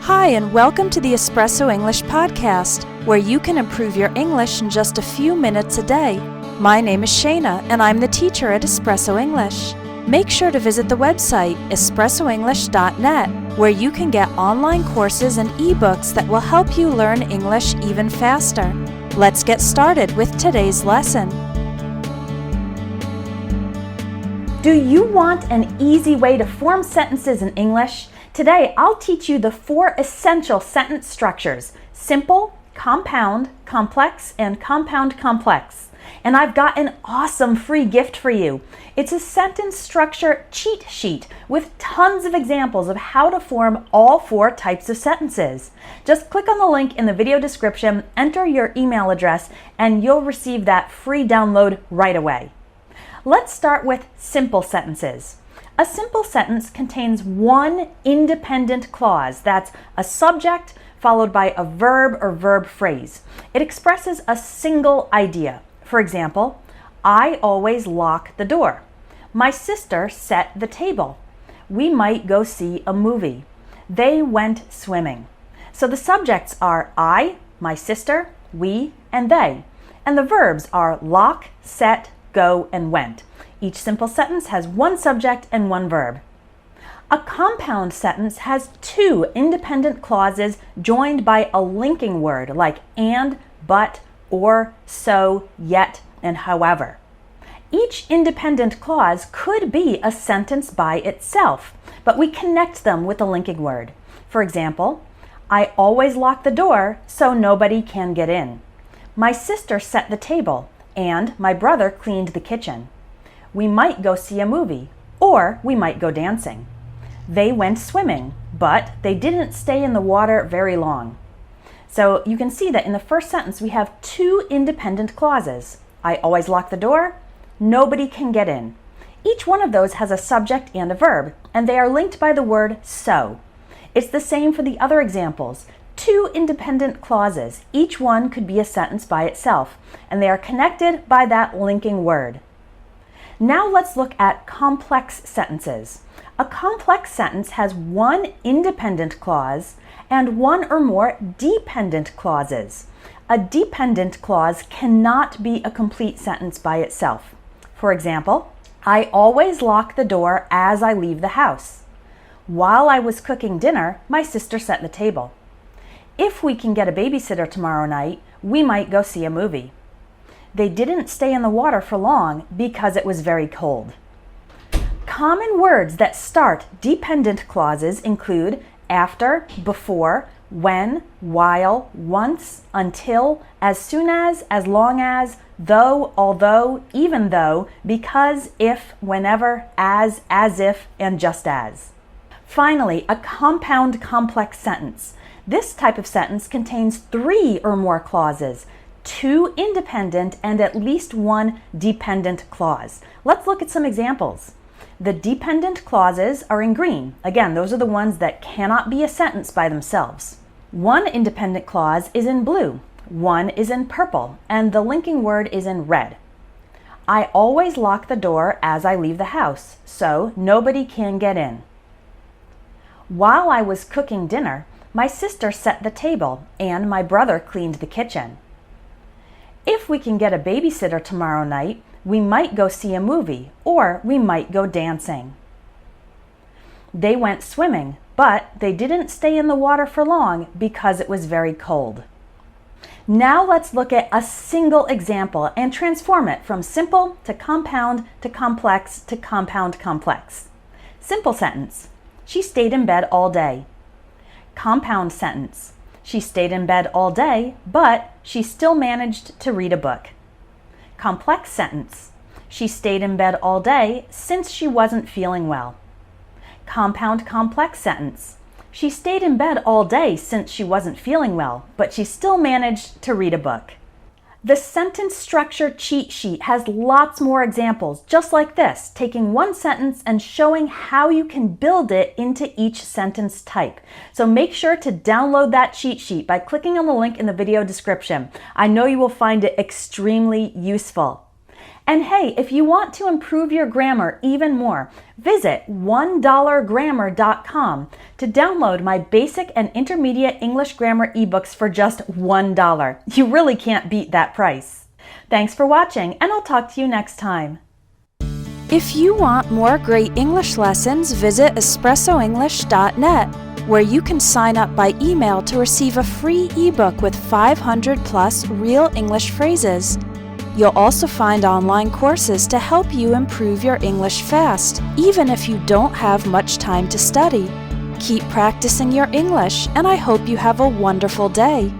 Hi, and welcome to the Espresso English podcast, where you can improve your English in just a few minutes a day. My name is Shayna, and I'm the teacher at Espresso English. Make sure to visit the website espressoenglish.net, where you can get online courses and ebooks that will help you learn English even faster. Let's get started with today's lesson. Do you want an easy way to form sentences in English? Today, I'll teach you the 4 essential sentence structures: simple, compound, complex, and compound complex. And I've got an awesome free gift for you. It's a sentence structure cheat sheet with tons of examples of how to form all 4 types of sentences. Just click on the link in the video description, enter your email address, and you'll receive that free download right away. Let's start with simple sentences. A simple sentence contains one independent clause. That's a subject followed by a verb or verb phrase. It expresses a single idea. For example, I always lock the door. My sister set the table. We might go see a movie. They went swimming. So the subjects are I, my sister, we, and they. And the verbs are lock, set, go, and went. Each simple sentence has one subject and one verb. A compound sentence has 2 independent clauses joined by a linking word like and, but, or, so, yet, and however. Each independent clause could be a sentence by itself, but we connect them with a linking word. For example, I always lock the door so nobody can get in. My sister set the table, and my brother cleaned the kitchen. We might go see a movie, or we might go dancing. They went swimming, but they didn't stay in the water very long. So you can see that in the first sentence we have 2 independent clauses. I always lock the door, nobody can get in. Each one of those has a subject and a verb, and they are linked by the word so. It's the same for the other examples. 2 independent clauses. Each one could be a sentence by itself, and they are connected by that linking word. Now let's look at complex sentences. A complex sentence has one independent clause and one or more dependent clauses. A dependent clause cannot be a complete sentence by itself. For example, I always lock the door as I leave the house. While I was cooking dinner, my sister set the table. If we can get a babysitter tomorrow night, we might go see a movie. They didn't stay in the water for long because it was very cold. Common words that start dependent clauses include after, before, when, while, once, until, as soon as long as, though, although, even though, because, if, whenever, as if, and just as. Finally, a compound complex sentence. This type of sentence contains 3 or more clauses, 2 independent and at least 1 dependent clause. Let's look at some examples. The dependent clauses are in green. Again, those are the ones that cannot be a sentence by themselves. 1 independent clause is in blue, 1 is in purple, and the linking word is in red. I always lock the door as I leave the house, so nobody can get in. While I was cooking dinner, my sister set the table, and my brother cleaned the kitchen. If we can get a babysitter tomorrow night, we might go see a movie, or we might go dancing. They went swimming, but they didn't stay in the water for long because it was very cold. Now let's look at a single example and transform it from simple to compound to complex to compound complex. Simple sentence: she stayed in bed all day. Compound sentence: she stayed in bed all day, but she still managed to read a book. Complex sentence: she stayed in bed all day since she wasn't feeling well. Compound complex sentence: she stayed in bed all day since she wasn't feeling well, but she still managed to read a book. The sentence structure cheat sheet has lots more examples just like this, taking one sentence and showing how you can build it into each sentence type. So make sure to download that cheat sheet by clicking on the link in the video description. I know you will find it extremely useful. And hey, if you want to improve your grammar even more, visit $1grammar.com to download my basic and intermediate English grammar ebooks for just $1. You really can't beat that price. Thanks for watching, and I'll talk to you next time. If you want more great English lessons, visit espressoenglish.net, where you can sign up by email to receive a free ebook with 500 plus real English phrases. You'll also find online courses to help you improve your English fast, even if you don't have much time to study. Keep practicing your English, and I hope you have a wonderful day.